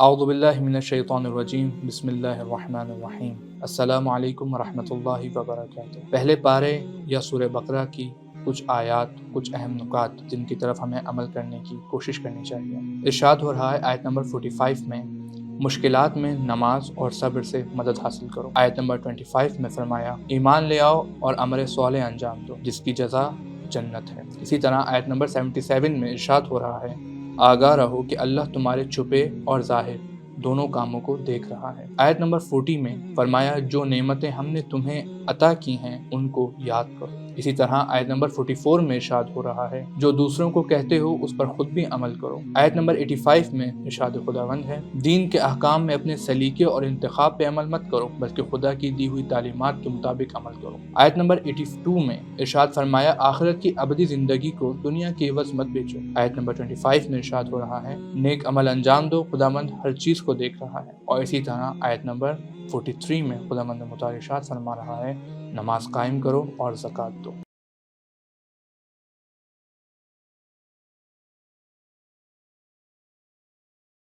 اعوذ باللہ من الشیطان الرجیم بسم اللہ الرحمن الرحیم السلام علیکم ورحمۃ اللہ وبرکاتہ۔ پہلے پارے یا سورہ بقرہ کی کچھ آیات، کچھ اہم نکات جن کی طرف ہمیں عمل کرنے کی کوشش کرنی چاہیے۔ ارشاد ہو رہا ہے آیت نمبر 45 میں، مشکلات میں نماز اور صبر سے مدد حاصل کرو۔ آیت نمبر 25 میں فرمایا، ایمان لے آؤ اور عمل صالح انجام دو جس کی جزا جنت ہے۔ اسی طرح آیت نمبر 77 میں ارشاد ہو رہا ہے، آگاہ رہو کہ اللہ تمہارے چھپے اور ظاہر دونوں کاموں کو دیکھ رہا ہے۔ آیت نمبر 40 میں فرمایا، جو نعمتیں ہم نے تمہیں عطا کی ہیں ان کو یاد کرو۔ اسی طرح آیت نمبر 44 میں ارشاد ہو رہا ہے، جو دوسروں کو کہتے ہو اس پر خود بھی عمل کرو۔ آیت نمبر 85 میں ارشاد خداوند ہے، دین کے احکام میں اپنے سلیقے اور انتخاب پہ عمل مت کرو بلکہ خدا کی دی ہوئی تعلیمات کے مطابق عمل کرو۔ آیت نمبر 82 میں ارشاد فرمایا، آخرت کی ابدی زندگی کو دنیا کے عوض مت بیچو۔ آیت نمبر 25 میں ارشاد ہو رہا ہے، نیک عمل انجام دو، خداوند ہر چیز کو دیکھ رہا ہے۔ اور اسی طرح آیت نمبر 43 میں خداوند متعال ارشاد فرما رہا ہے، نماز قائم کرو اور زکوٰۃ دو۔